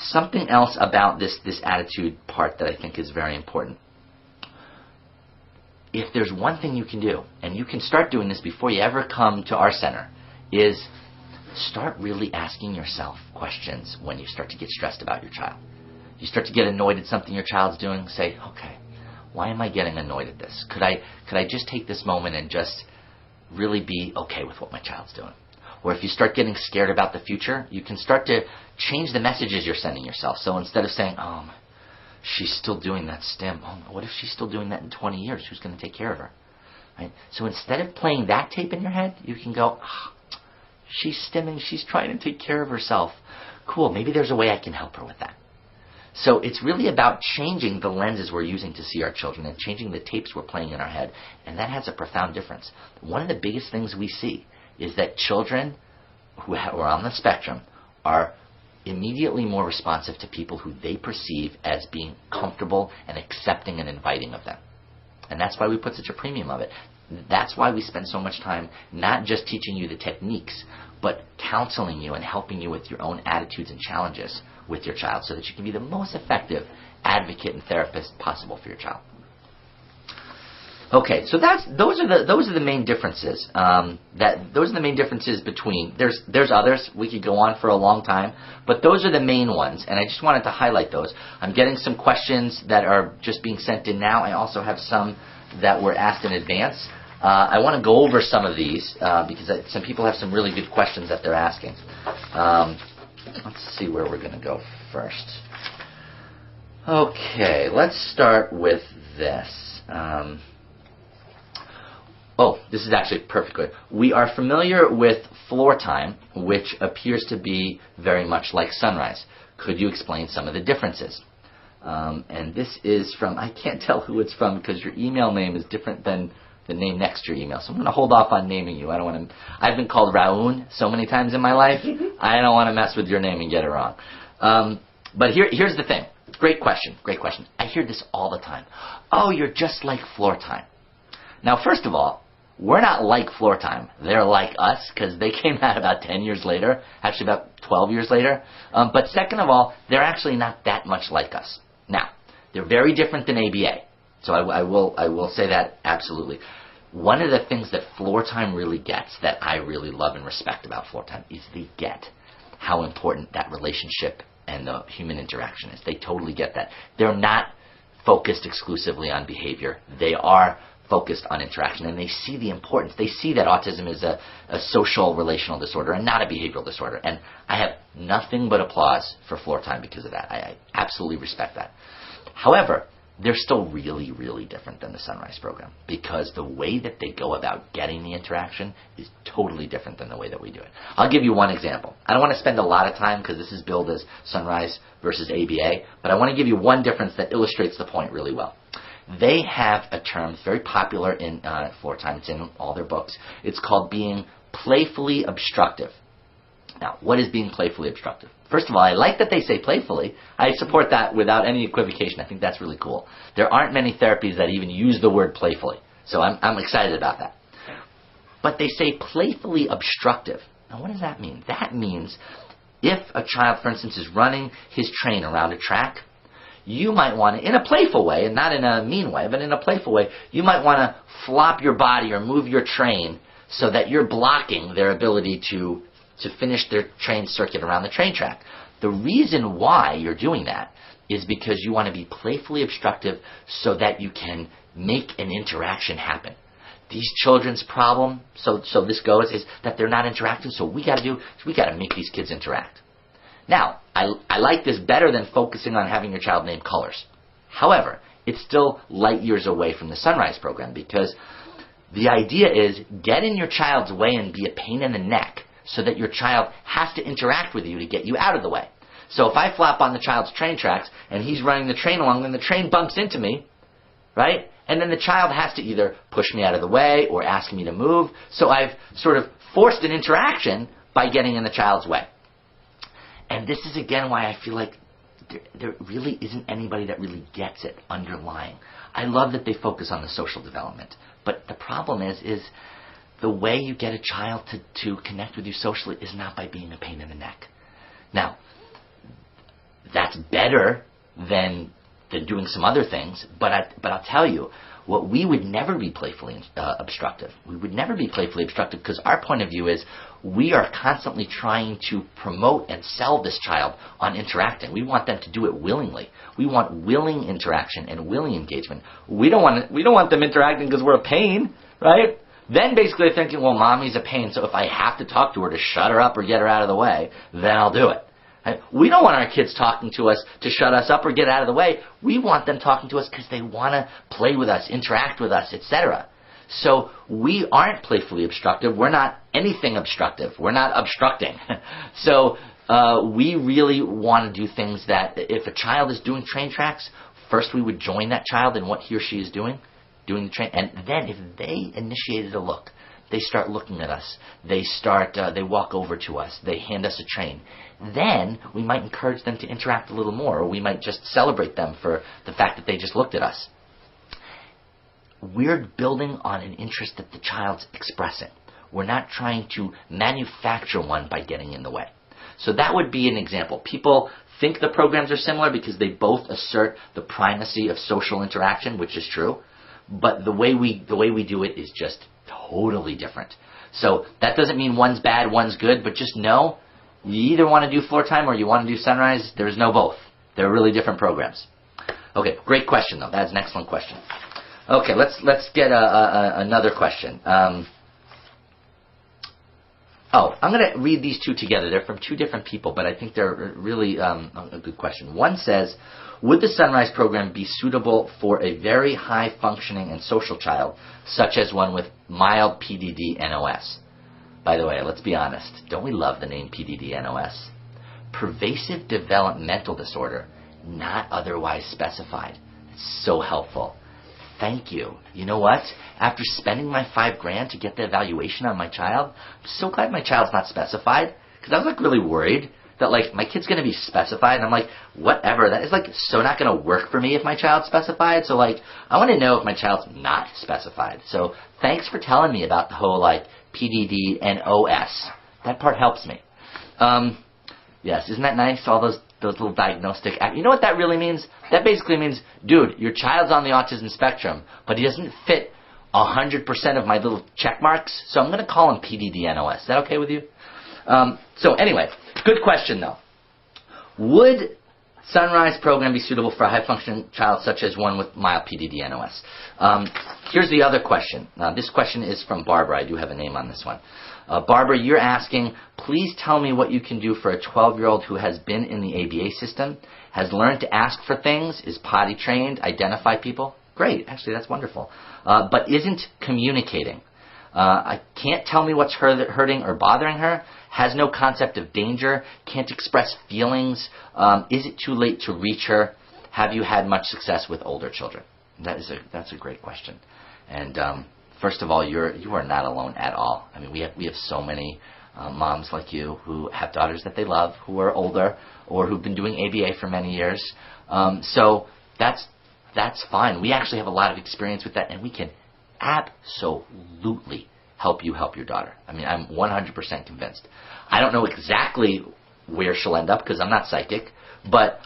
Something else about this attitude part that I think is very important. If there's one thing you can do, and you can start doing this before you ever come to our center, is start really asking yourself questions when you start to get stressed about your child. You start to get annoyed at something your child's doing, say, okay, why am I getting annoyed at this? Could I just take this moment and just really be okay with what my child's doing? Or if you start getting scared about the future, you can start to change the messages you're sending yourself. So instead of saying, she's still doing that STEM. What if she's still doing that in 20 years? Who's going to take care of her? Right? So instead of playing that tape in your head, you can go, she's STEMming. She's trying to take care of herself. Cool. Maybe there's a way I can help her with that. So it's really about changing the lenses we're using to see our children and changing the tapes we're playing in our head. And that has a profound difference. One of the biggest things we see is that children who are on the spectrum are immediately more responsive to people who they perceive as being comfortable and accepting and inviting of them. And that's why we put such a premium of it. That's why we spend so much time not just teaching you the techniques, but counseling you and helping you with your own attitudes and challenges with your child so that you can be the most effective advocate and therapist possible for your child. Okay, so those are the main differences. Those are the main differences between. There's others. We could go on for a long time, but those are the main ones, and I just wanted to highlight those. I'm getting some questions that are just being sent in now. I also have some that were asked in advance. I want to go over some of these because some people have some really good questions that they're asking. Let's see where we're going to go first. Okay, let's start with this. This is actually perfect. Good. We are familiar with floor time, which appears to be very much like sunrise. Could you explain some of the differences? And this is from, I can't tell who it's from because your email name is different than the name next to your email. So I'm going to hold off on naming you. I don't want to. I've been called Raun so many times in my life. I don't want to mess with your name and get it wrong. But here's the thing. Great question. Great question. I hear this all the time. Oh, you're just like floor time. Now, first of all, we're not like floor time. They're like us because they came out about 10 years later, actually about 12 years later. But second of all, they're actually not that much like us. Now, they're very different than ABA. So I will say that absolutely. One of the things that floor time really gets that I really love and respect about floor time is they get how important that relationship and the human interaction is. They totally get that. They're not focused exclusively on behavior. They are focused on interaction, and they see the importance. They see that autism is a social relational disorder and not a behavioral disorder. And I have nothing but applause for floor time because of that. I absolutely respect that. However, they're still really, really different than the Sunrise program because the way that they go about getting the interaction is totally different than the way that we do it. I'll give you one example. I don't want to spend a lot of time because this is billed as Sunrise versus ABA, but I want to give you one difference that illustrates the point really well. They have a term very popular in floor time. It's in all their books. It's called being playfully obstructive. Now, what is being playfully obstructive? First of all, I like that they say playfully. I support that without any equivocation. I think that's really cool. There aren't many therapies that even use the word playfully. So I'm excited about that. But they say playfully obstructive. Now, what does that mean? That means if a child, for instance, is running his train around a track, you might want to, in a playful way, and not in a mean way, but in a playful way, you might want to flop your body or move your train so that you're blocking their ability to finish their train circuit around the train track. The reason why you're doing that is because you want to be playfully obstructive so that you can make an interaction happen. These children's problem, so this goes, is that they're not interacting, so we got to make these kids interact. Now, I like this better than focusing on having your child name colors. However, it's still light years away from the Sunrise program because the idea is get in your child's way and be a pain in the neck so that your child has to interact with you to get you out of the way. So if I flop on the child's train tracks and he's running the train along, then the train bumps into me, right? And then the child has to either push me out of the way or ask me to move. So I've sort of forced an interaction by getting in the child's way. And this is, again, why I feel like there really isn't anybody that really gets it underlying. I love that they focus on the social development. But the problem is the way you get a child to connect with you socially is not by being a pain in the neck. Now, that's better than doing some other things. But I'll tell you, what we would never be playfully obstructive. We would never be playfully obstructive because our point of view is we are constantly trying to promote and sell this child on interacting. We want them to do it willingly. We want willing interaction and willing engagement. We don't want them interacting because we're a pain, right? Then basically they're thinking, well, mommy's a pain, so if I have to talk to her to shut her up or get her out of the way, then I'll do it. Right? We don't want our kids talking to us to shut us up or get out of the way. We want them talking to us because they want to play with us, interact with us, etc. So we aren't playfully obstructive. We're not anything obstructive. We're not obstructing. So we really want to do things that if a child is doing train tracks, first we would join that child in what he or she is doing the train. And then if they initiated a look, they start looking at us. They walk over to us. They hand us a train. Then we might encourage them to interact a little more, or we might just celebrate them for the fact that they just looked at us. We're building on an interest that the child's expressing. We're not trying to manufacture one by getting in the way. So that would be an example. People think the programs are similar because they both assert the primacy of social interaction, which is true. But the way we do it is just totally different. So that doesn't mean one's bad, one's good, but just know you either want to do floor time or you want to do sunrise. There's no both. They're really different programs. Okay, great question though. That's an excellent question. Okay, let's get another question. I'm going to read these two together. They're from two different people, but I think they're really a good question. One says, would the Sunrise program be suitable for a very high-functioning and social child, such as one with mild PDD-NOS? By the way, let's be honest. Don't we love the name PDD-NOS? Pervasive developmental disorder, not otherwise specified. It's so helpful. Thank you. You know what? After spending my $5,000 to get the evaluation on my child, I'm so glad my child's not specified, because I was really worried that my kid's going to be specified, and I'm like, whatever, that is so not going to work for me if my child's specified. So I want to know if my child's not specified. So thanks for telling me about the whole PDD and OS. That part helps me. Yes, isn't that nice? All those little diagnostic. You know what that really means? That basically means, dude, your child's on the autism spectrum, but he doesn't fit 100% of my little check marks, so I'm going to call him PDD-NOS. Is that okay with you? So anyway, good question though. Would Sunrise program be suitable for a high-functioning child such as one with mild PDD-NOS? Here's the other question. This question is from Barbara. I do have a name on this one. Barbara, you're asking, please tell me what you can do for a 12-year-old who has been in the ABA system, has learned to ask for things, is potty trained, identify people. Great, actually that's wonderful. But isn't communicating. I can't tell me what's hurting or bothering her, has no concept of danger, can't express feelings. Is it too late to reach her? Have you had much success with older children? That's a great question. And first of all, you are not alone at all. I mean, we have so many moms like you who have daughters that they love, who are older, or who've been doing ABA for many years. So that's fine. We actually have a lot of experience with that, and we can absolutely help you help your daughter. I mean, I'm 100% convinced. I don't know exactly where she'll end up because I'm not psychic, but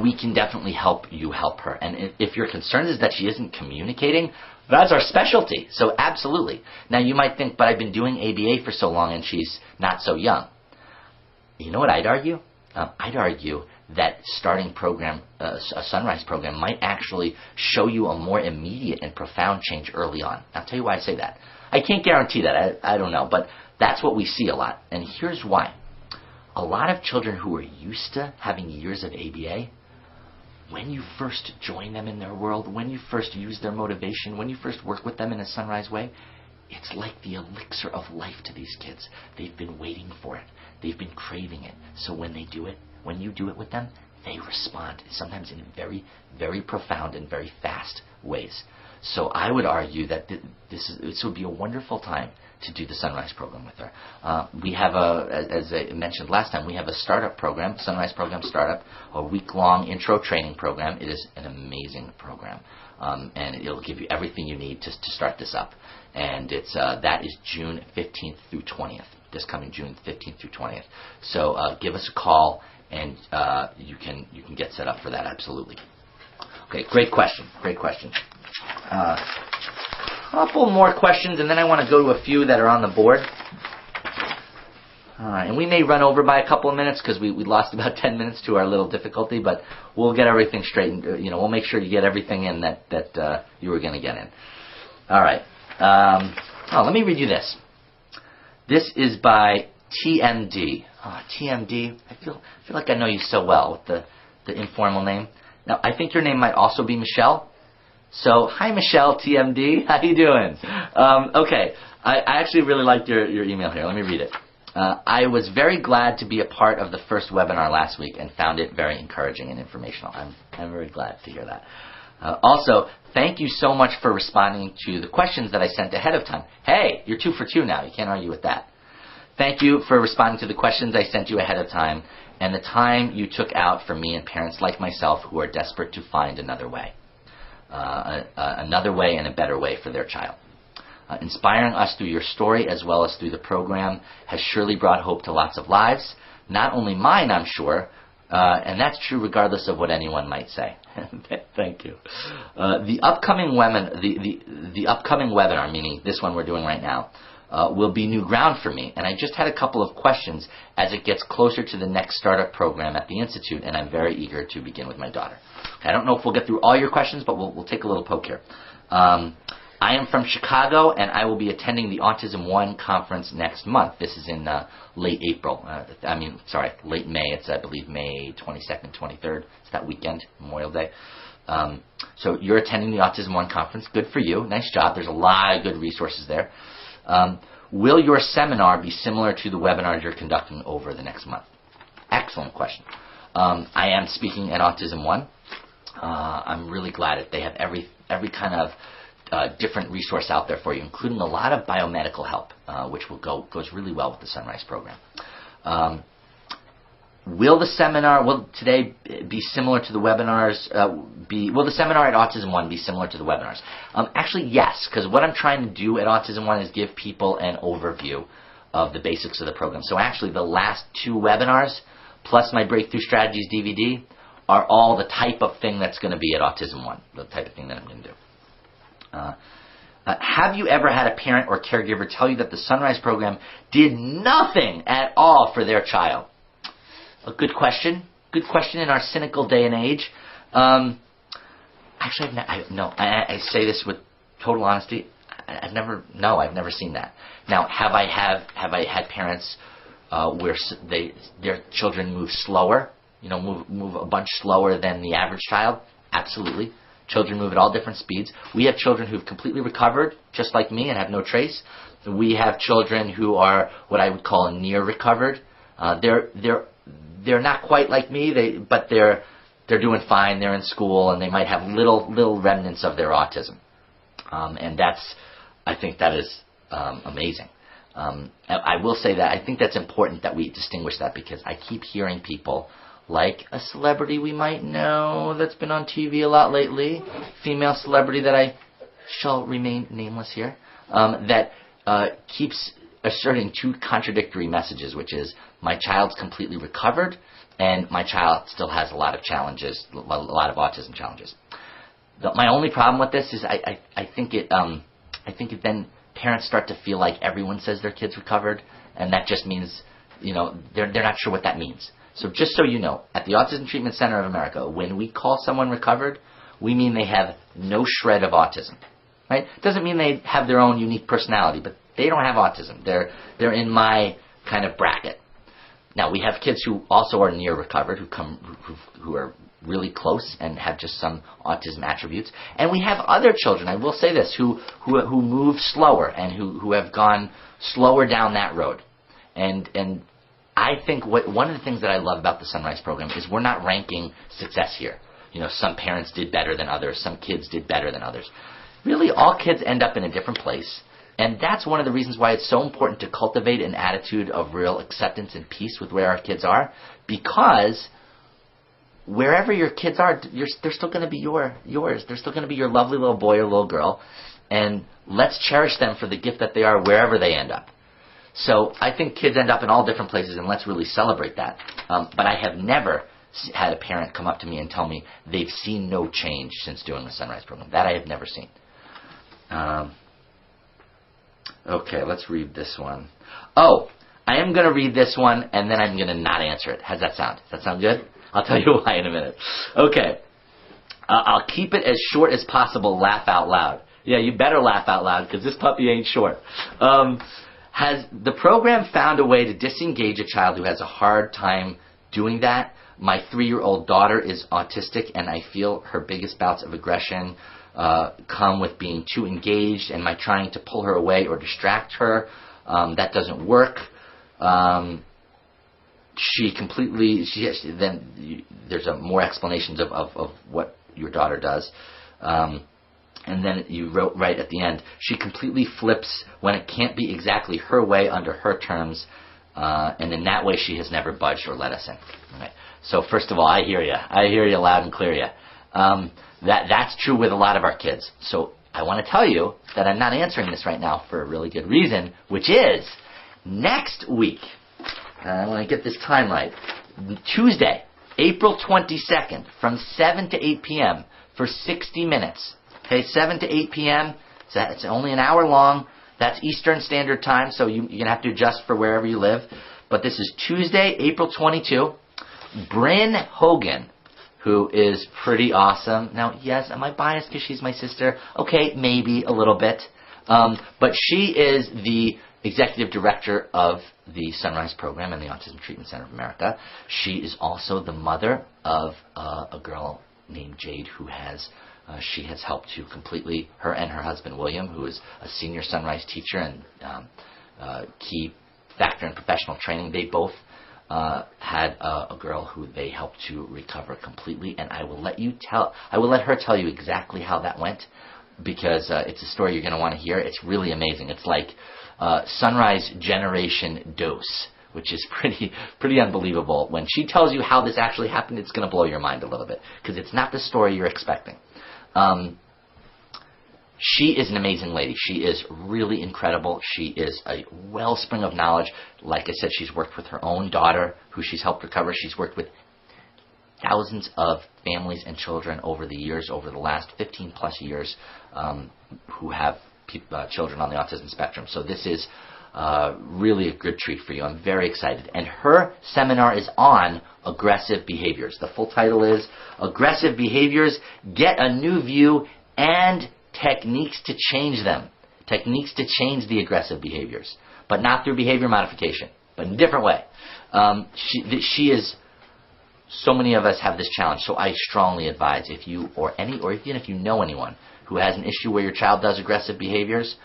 we can definitely help you help her. And if your concern is that she isn't communicating, that's our specialty. So absolutely. Now you might think, but I've been doing ABA for so long and she's not so young. You know what I'd argue? I'd argue that starting a Sunrise program might actually show you a more immediate and profound change early on. I'll tell you why I say that. I can't guarantee that. I don't know. But that's what we see a lot. And here's why. A lot of children who are used to having years of ABA, when you first join them in their world, when you first use their motivation, when you first work with them in a Sunrise way, it's like the elixir of life to these kids. They've been waiting for it. They've been craving it. So when they do it, when you do it with them, they respond, sometimes in very, very profound and very fast ways. So I would argue that this would be a wonderful time to do the Sunrise program with her. We have as I mentioned last time, we have a startup program, Sunrise program startup, a week-long intro training program. It is an amazing program, and it'll give you everything you need to start this up. And that is June 15th through 20th, this coming June 15th through 20th. So give us a call and you can get set up for that, absolutely. Okay, great question. Couple more questions, and then I want to go to a few that are on the board. And we may run over by a couple of minutes because we lost about 10 minutes to our little difficulty, but we'll get everything straightened. We'll make sure you get everything in that you were going to get in. All right. Let me read you this. This is by TMD. TMD. I feel like I know you so well with the informal name. Now, I think your name might also be Michelle. So, hi Michelle, TMD. How you doing? Okay. I actually really liked your email here. Let me read it. I was very glad to be a part of the first webinar last week and found it very encouraging and informational. I'm very glad to hear that. Also, thank you so much for responding to the questions that I sent ahead of time. Hey, you're 2 for 2 now. You can't argue with that. Thank you for responding to the questions I sent you ahead of time and the time you took out for me and parents like myself who are desperate to find another way. Another way and a better way for their child. Inspiring us through your story as well as through the program has surely brought hope to lots of lives. Not only mine, I'm sure, and that's true regardless of what anyone might say. Thank you. The upcoming webinar, meaning this one we're doing right now, will be new ground for me, and I just had a couple of questions as it gets closer to the next startup program at the Institute, and I'm very eager to begin with my daughter. Okay, I don't know if we'll get through all your questions, but we'll take a little poke here. I am from Chicago, and I will be attending the Autism One conference next month. This is in late April. Late May. It's, I believe, May 22nd, 23rd. It's that weekend, Memorial Day. So you're attending the Autism One conference. Good for you. Nice job. There's a lot of good resources there. Will your seminar be similar to the webinars you're conducting over the next month? Excellent question. I am speaking at Autism One. I'm really glad that they have every kind of different resource out there for you, including a lot of biomedical help, which goes really well with the Sunrise program. Will the seminar today be similar to the webinars? Will the seminar at Autism One be similar to the webinars? Actually, yes, because what I'm trying to do at Autism One is give people an overview of the basics of the program. So actually, the last 2 webinars plus my Breakthrough Strategies DVD are all the type of thing that's going to be at Autism One, the type of thing that I'm going to do. Have you ever had a parent or caregiver tell you that the Sunrise program did nothing at all for their child? A good question. Good question in our cynical day and age. Actually, I say this with total honesty. I've never seen that. Now, have I had parents where their children move slower? Move a bunch slower than the average child? Absolutely. Children move at all different speeds. We have children who've completely recovered, just like me, and have no trace. We have children who are what I would call near recovered. They're not quite like me, but they're doing fine. They're in school, and they might have little remnants of their autism. And I think that is amazing. I will say that I think that's important that we distinguish that, because I keep hearing people, like a celebrity we might know that's been on TV a lot lately, female celebrity that I shall remain nameless here, that keeps asserting 2 contradictory messages, which is my child's completely recovered and my child still has a lot of challenges, a lot of autism challenges. My only problem with this is I think it then parents start to feel like everyone says their kid's recovered, and that just means they're not sure what that means. So just so you know, at the Autism Treatment Center of America, when we call someone recovered, we mean they have no shred of autism. Right? Doesn't mean they have their own unique personality, but they don't have autism. They're in my kind of bracket. Now, we have kids who also are near recovered, who are really close and have just some autism attributes. And we have other children, I will say this, who move slower and who have gone slower down that road. And I think one of the things that I love about the Sunrise program is we're not ranking success here. Some parents did better than others. Some kids did better than others. Really, all kids end up in a different place. And that's one of the reasons why it's so important to cultivate an attitude of real acceptance and peace with where our kids are. Because wherever your kids are, they're still going to be yours. They're still going to be your lovely little boy or little girl. And let's cherish them for the gift that they are wherever they end up. So I think kids end up in all different places, and let's really celebrate that. But I have never had a parent come up to me and tell me they've seen no change since doing the Sunrise program. That I have never seen. Okay, let's read this one. Oh, I am going to read this one, and then I'm going to not answer it. How's that sound? Does that sound good? I'll tell you why in a minute. Okay. I'll keep it as short as possible. Laugh out loud. Yeah, you better laugh out loud, because this puppy ain't short. Has the program found a way to disengage a child who has a hard time doing that? My 3-year-old daughter is autistic, and I feel her biggest bouts of aggression come with being too engaged and my trying to pull her away or distract her. That doesn't work. There's more explanations of what your daughter does. And then you wrote right at the end, she completely flips when it can't be exactly her way under her terms, and in that way she has never budged or let us in. Okay. So first of all, I hear you. I hear you loud and clear. That's true with a lot of our kids. So I want to tell you that I'm not answering this right now for a really good reason, which is next week, I want to get this time right, Tuesday, April 22nd, from 7 to 8 p.m. for 60 minutes. Okay, 7 to 8 p.m. So it's only an hour long. That's Eastern Standard Time, so you're going to have to adjust for wherever you live. But this is Tuesday, April 22. Bryn Hogan, who is pretty awesome. Now, yes, am I biased because she's my sister? Okay, maybe a little bit. But she is the executive director of the Sunrise program and the Autism Treatment Center of America. She is also the mother of a girl named Jade who she has helped to completely, her and her husband William, who is a senior Sunrise teacher and key factor in professional training. They both had a girl who they helped to recover completely, and I will let her tell you exactly how that went, because it's a story you're going to want to hear. It's really amazing. It's like Sunrise Generation Dose, which is pretty unbelievable. When she tells you how this actually happened, it's going to blow your mind a little bit, because it's not the story you're expecting. She is an amazing lady. She is really incredible. She is a wellspring of knowledge. Like I said, she's worked with her own daughter, who she's helped recover. She's worked with thousands of families and children over the years, over the last 15 plus years, who have children on the autism spectrum. So this is really a good treat for you. I'm very excited. And her seminar is on aggressive behaviors. The full title is Aggressive Behaviors, Get a New View and Techniques to Change Them. Techniques to change the aggressive behaviors. But not through behavior modification, but in a different way. She is... So many of us have this challenge, so I strongly advise if you, or even if you know anyone who has an issue where your child does aggressive behaviors,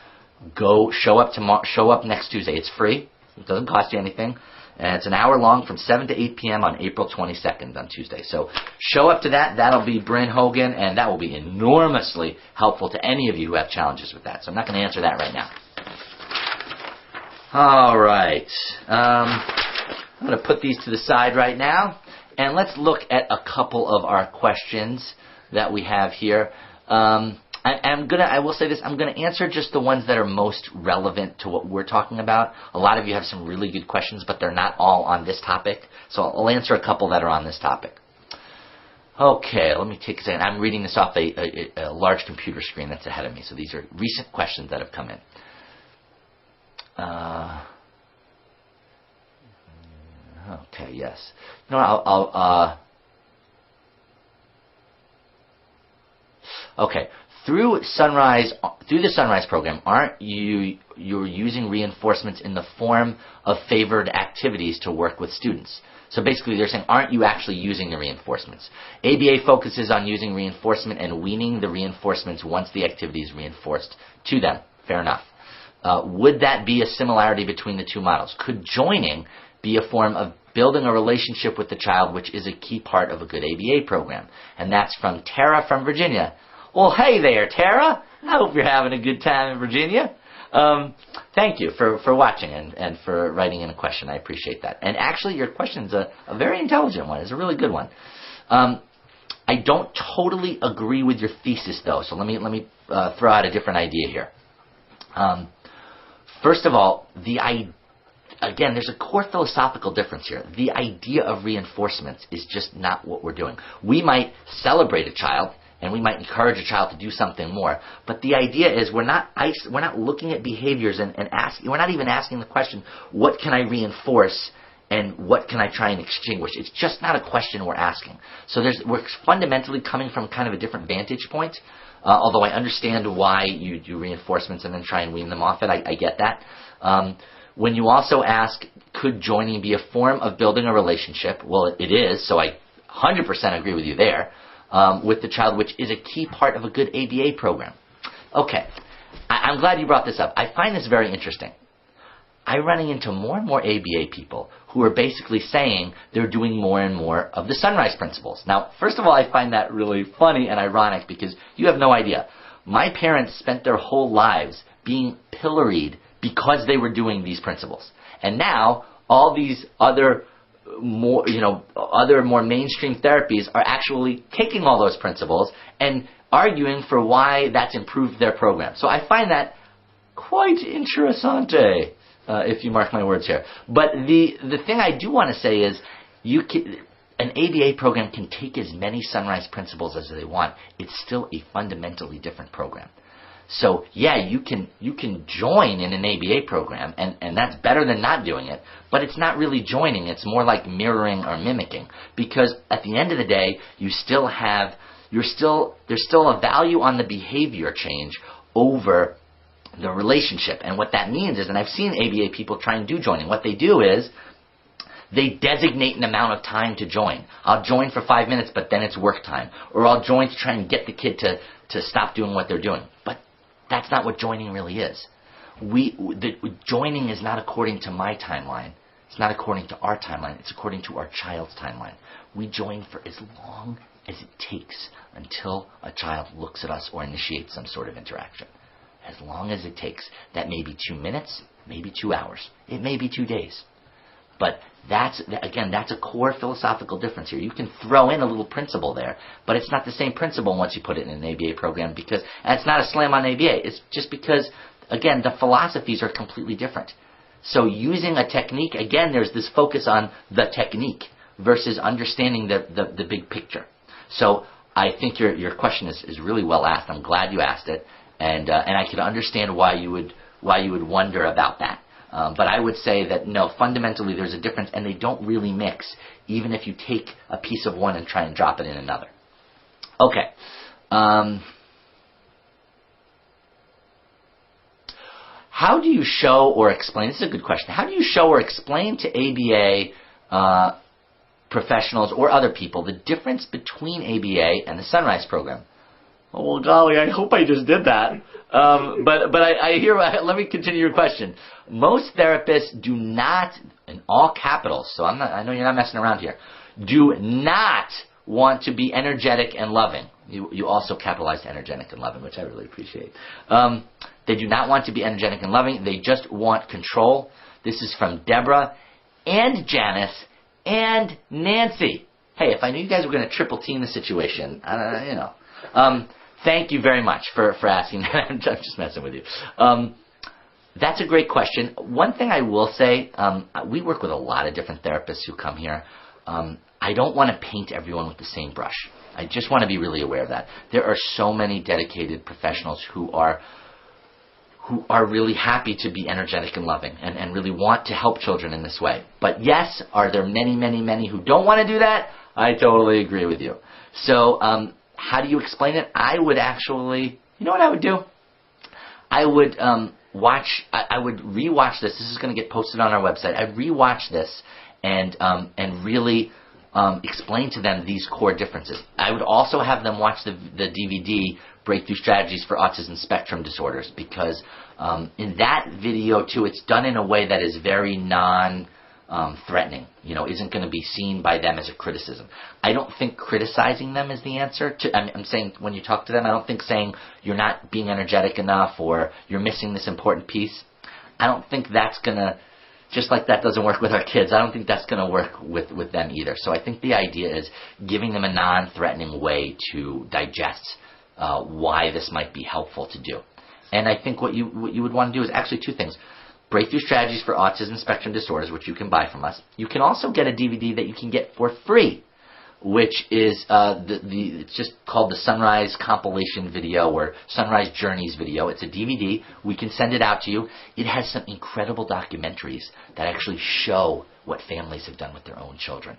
show up next Tuesday. It's free. It doesn't cost you anything. And it's an hour long from 7 to 8 p.m. on April 22nd on Tuesday. So show up to that. That'll be Bryn Hogan, and that will be enormously helpful to any of you who have challenges with that. So I'm not going to answer that right now. All right. I'm going to put these to the side right now, and let's look at a couple of our questions that we have here. I will say this, I'm going to answer just the ones that are most relevant to what we're talking about. A lot of you have some really good questions, but they're not all on this topic. So I'll answer a couple that are on this topic. Okay, let me take a second. I'm reading this off a large computer screen that's ahead of me. So these are recent questions that have come in. Okay, yes. No, okay. Through the Sunrise program, aren't you're using reinforcements in the form of favored activities to work with students? So basically they're saying, aren't you actually using the reinforcements? ABA focuses on using reinforcement and weaning the reinforcements once the activity is reinforced to them. Fair enough. Would that be a similarity between the two models? Could joining be a form of building a relationship with the child, which is a key part of a good ABA program? And that's from Tara from Virginia. Well, hey there, Tara. I hope you're having a good time in Virginia. Thank you for watching and for writing in a question. I appreciate that. And actually, your question's a very intelligent one. It's a really good one. I don't totally agree with your thesis, though. So let me throw out a different idea here. First of all, the again, there's a core philosophical difference here. The idea of reinforcements is just not what we're doing. We might celebrate a child, and we might encourage a child to do something more, but the idea is we're not looking at behaviors and asking. We're not even asking the question, what can I reinforce and what can I try and extinguish? It's just not a question we're asking. So we're fundamentally coming from kind of a different vantage point. Although I understand why you do reinforcements and then try and wean them off it, I get that. When you also ask, could joining be a form of building a relationship? Well, it is, so I 100% agree with you there, with the child, which is a key part of a good ABA program. Okay, I'm glad you brought this up. I find this very interesting. I'm running into more and more ABA people who are basically saying they're doing more and more of the Sunrise principles. Now, first of all, I find that really funny and ironic because you have no idea. My parents spent their whole lives being pilloried because they were doing these principles. And now, all these other more mainstream therapies are actually taking all those principles and arguing for why that's improved their program. So I find that quite interessante. If you mark my words here. But the thing I do want to say is an ABA program can take as many Sunrise principles as they want. It's still a fundamentally different program. So yeah, you can join in an ABA program, and that's better than not doing it, but it's not really joining. It's more like mirroring or mimicking, because at the end of the day, there's still a value on the behavior change over the relationship. And what that means is, and I've seen ABA people try and do joining, what they do is they designate an amount of time to join. I'll join for 5 minutes, but then it's work time. Or I'll join to try and get the kid to stop doing what they're doing. But that's not what joining really is. Joining is not according to my timeline. It's not according to our timeline. It's according to our child's timeline. We join for as long as it takes until a child looks at us or initiates some sort of interaction. As long as it takes. That may be 2 minutes, maybe 2 hours. It may be 2 days. But that's a core philosophical difference here. You can throw in a little principle there, but it's not the same principle once you put it in an ABA program, because, and it's not a slam on ABA, it's just because, again, the philosophies are completely different. So using a technique, again, there's this focus on the technique versus understanding the big picture. So I think your question is really well asked. I'm glad you asked it. And I can understand why you would wonder about that. But I would say that no, fundamentally there's a difference, and they don't really mix, even if you take a piece of one and try and drop it in another. Okay. How do you show or explain? This is a good question. How do you show or explain to ABA professionals or other people the difference between ABA and the Sunrise program? Oh, well, golly, I hope I just did that. But I hear. Let me continue your question. Most therapists do not, in all capitals, so I know you're not messing around here, do not want to be energetic and loving. You also capitalized energetic and loving, which I really appreciate. They do not want to be energetic and loving. They just want control. This is from Deborah and Janice and Nancy. Hey, if I knew you guys were going to triple team the situation, thank you very much for asking that. I'm just messing with you. That's a great question. One thing I will say, we work with a lot of different therapists who come here. I don't want to paint everyone with the same brush. I just want to be really aware of that. There are so many dedicated professionals who are really happy to be energetic and loving and really want to help children in this way. But yes, are there many, many, many who don't want to do that? I totally agree with you. So, how do you explain it? I would actually, you know what I would do? I would I would rewatch this. This is going to get posted on our website. I'd rewatch this and really explain to them these core differences. I would also have them watch the DVD, Breakthrough Strategies for Autism Spectrum Disorders, because in that video, too, it's done in a way that is very threatening, isn't going to be seen by them as a criticism. I don't think criticizing them is the answer. I'm saying when you talk to them, I don't think saying you're not being energetic enough or you're missing this important piece. I don't think that's going to, just like that doesn't work with our kids, I don't think that's going to work with them either. So I think the idea is giving them a non-threatening way to digest why this might be helpful to do. And I think what you would want to do is actually two things. Breakthrough Strategies for Autism Spectrum Disorders, which you can buy from us. You can also get a DVD that you can get for free, which is it's just called the Sunrise Compilation Video or Sunrise Journeys Video. It's a DVD. We can send it out to you. It has some incredible documentaries that actually show what families have done with their own children,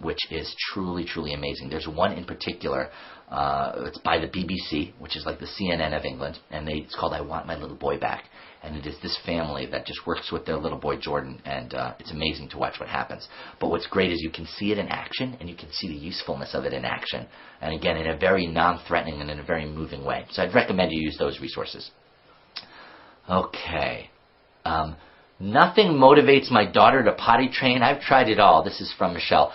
which is truly, truly amazing. There's one in particular. It's by the BBC, which is like the CNN of England, and it's called I Want My Little Boy Back. And it is this family that just works with their little boy Jordan, and it's amazing to watch what happens. But what's great is you can see it in action, and you can see the usefulness of it in action. And again, in a very non-threatening and in a very moving way. So I'd recommend you use those resources. Okay. Nothing motivates my daughter to potty train. I've tried it all. This is from Michelle.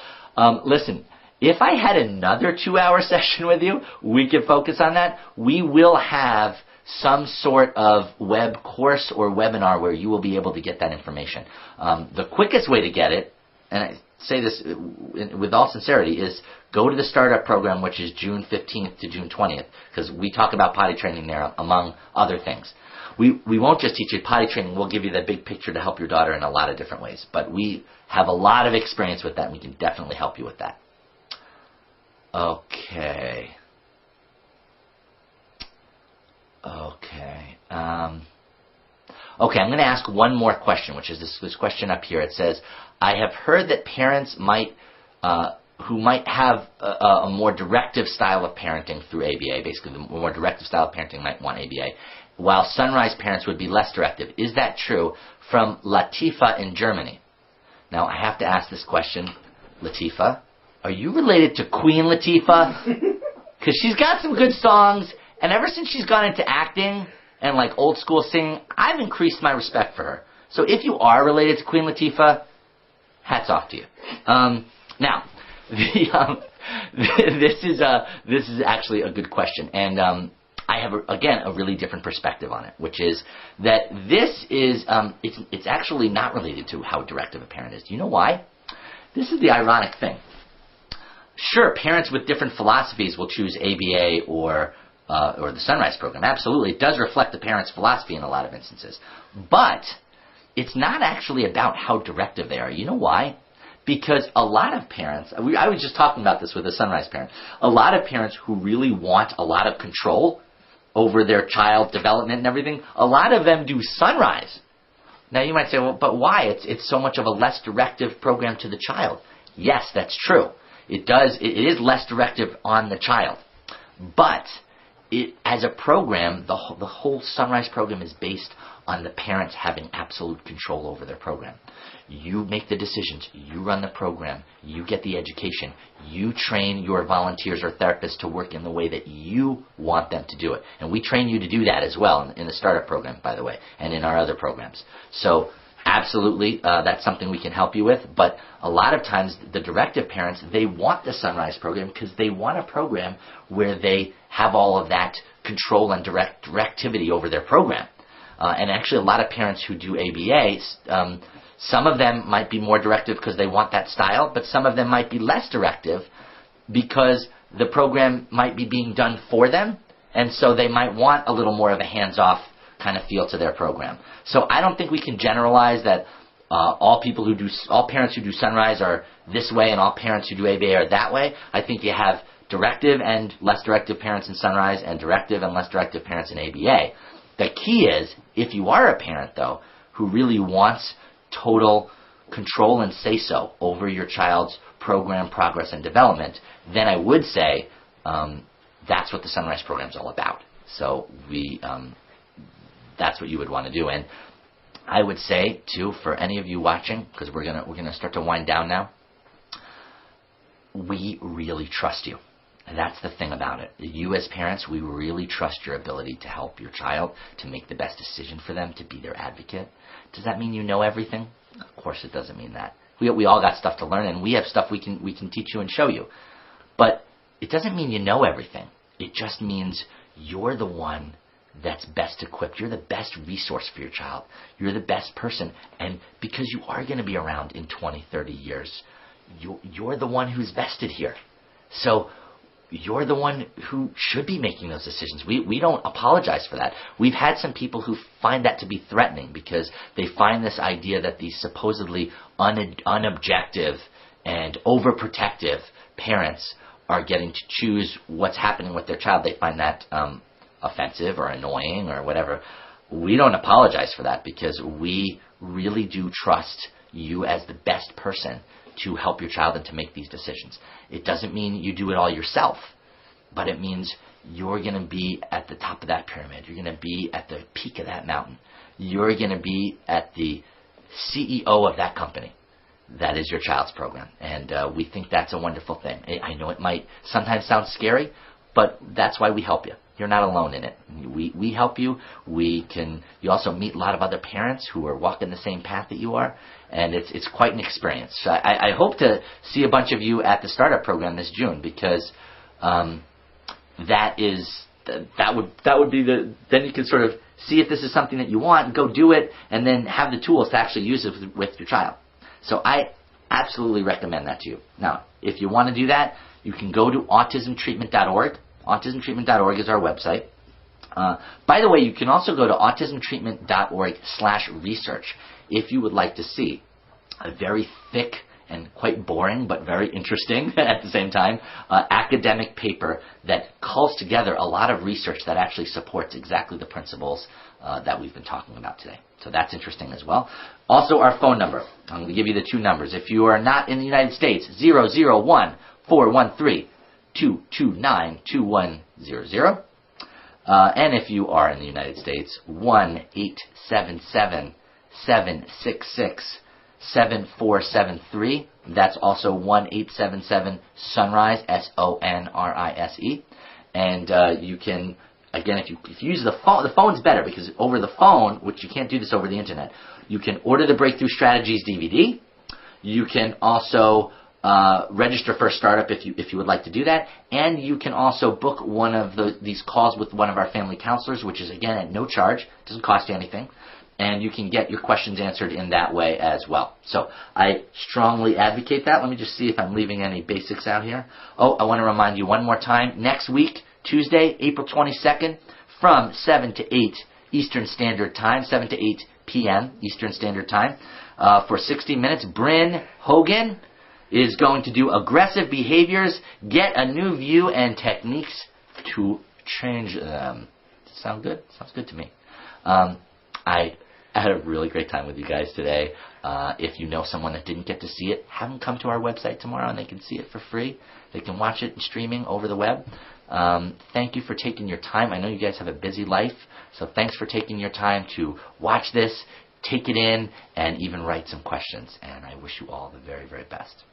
Listen, if I had another 2-hour session with you, we could focus on that. We will have some sort of web course or webinar where you will be able to get that information. The quickest way to get it, and I say this with all sincerity, is go to the startup program, which is June 15th to June 20th, because we talk about potty training there, among other things. We won't just teach you potty training. We'll give you the big picture to help your daughter in a lot of different ways. But we have a lot of experience with that, and we can definitely help you with that. Okay. Okay, I'm going to ask one more question, which is this question up here. It says, I have heard that parents who might have a more directive style of parenting through ABA, basically the more directive style of parenting might want ABA, while Sunrise parents would be less directive. Is that true? From Latifa in Germany. Now, I have to ask this question. Latifa, are you related to Queen Latifah? Because she's got some good songs, and ever since she's gone into acting and like old school singing, I've increased my respect for her. So if you are related to Queen Latifah, hats off to you. Now, this is actually a good question, and I have again a really different perspective on it, which is that this is it's actually not related to how directive a parent is. Do you know why? This is the ironic thing. Sure, parents with different philosophies will choose ABA or the Sunrise program. Absolutely, it does reflect the parent's philosophy in a lot of instances. But it's not actually about how directive they are. You know why? Because a lot of parents, I was just talking about this with a Sunrise parent, a lot of parents who really want a lot of control over their child development and everything, a lot of them do Sunrise. Now you might say, well, but why? It's so much of a less directive program to the child. Yes, that's true. It is less directive on the child. But as a program, the whole Sunrise program is based on the parents having absolute control over their program. You make the decisions. You run the program. You get the education. You train your volunteers or therapists to work in the way that you want them to do it. And we train you to do that as well in the startup program, by the way, and in our other programs. So absolutely, that's something we can help you with. But a lot of times, the directive parents, they want the Sunrise program because they want a program where they have all of that control and directivity over their program. And actually, a lot of parents who do ABA, some of them might be more directive because they want that style, but some of them might be less directive because the program might be being done for them, and so they might want a little more of a hands-off kind of feel to their program. So I don't think we can generalize that all parents who do Sunrise are this way and all parents who do ABA are that way. I think you have directive and less directive parents in Sunrise and directive and less directive parents in ABA. The key is, if you are a parent, though, who really wants total control and say-so over your child's program progress and development, then I would say that's what the Sunrise program is all about. So that's what you would want to do. And I would say, too, for any of you watching, because we're gonna start to wind down now, we really trust you. And that's the thing about it. You as parents, we really trust your ability to help your child, to make the best decision for them, to be their advocate. Does that mean you know everything? Of course it doesn't mean that. We all got stuff to learn, and we have stuff we can teach you and show you. But it doesn't mean you know everything. It just means you're the one that's best equipped. You're the best resource for your child. You're the best person. And because you are going to be around in 20, 30 years, you're the one who's vested here. So you're the one who should be making those decisions. We don't apologize for that. We've had some people who find that to be threatening because they find this idea that these supposedly unobjective and overprotective parents are getting to choose what's happening with their child. They find that offensive or annoying or whatever. We don't apologize for that because we really do trust you as the best person to help your child and to make these decisions. It doesn't mean you do it all yourself, but it means you're going to be at the top of that pyramid. You're going to be at the peak of that mountain. You're going to be at the CEO of that company. That is your child's program. And we think that's a wonderful thing. I know it might sometimes sound scary, but that's why we help you. You're not alone in it. We help you. You also meet a lot of other parents who are walking the same path that you are, and it's quite an experience. So I hope to see a bunch of you at the startup program this June because that would be then you can sort of see if this is something that you want and go do it, and then have the tools to actually use it with your child. So I absolutely recommend that to you. Now, if you want to do that, you can go to autismtreatment.org. Autismtreatment.org is our website. By the way, you can also go to autismtreatment.org/research if you would like to see a very thick and quite boring but very interesting at the same time academic paper that calls together a lot of research that actually supports exactly the principles that we've been talking about today. So that's interesting as well. Also, our phone number. I'm going to give you the two numbers. If you are not in the United States, 001-413-229-2100. And if you are in the United States, 1-877-766-7473. That's also 1-877-SONRISE, SONRISE. And you can, again, if you use the phone's better because over the phone, which you can't do this over the internet, you can order the Breakthrough Strategies DVD. You can also register for a startup if you would like to do that, and you can also book one of these calls with one of our family counselors, which is again at no charge, doesn't cost you anything, and you can get your questions answered in that way as well. So I strongly advocate that. Let me just see if I'm leaving any basics out here. Oh, I want to remind you one more time. Next week, Tuesday, April 22nd, from 7 to 8 Eastern Standard Time, 7 to 8 p.m. Eastern Standard Time, for 60 minutes, Bryn Hogan is going to do aggressive behaviors, get a new view and techniques to change them. Sound good? Sounds good to me. I had a really great time with you guys today. If you know someone that didn't get to see it, have them come to our website tomorrow and they can see it for free. They can watch it streaming over the web. Thank you for taking your time. I know you guys have a busy life, so thanks for taking your time to watch this, take it in, and even write some questions. And I wish you all the very, very best.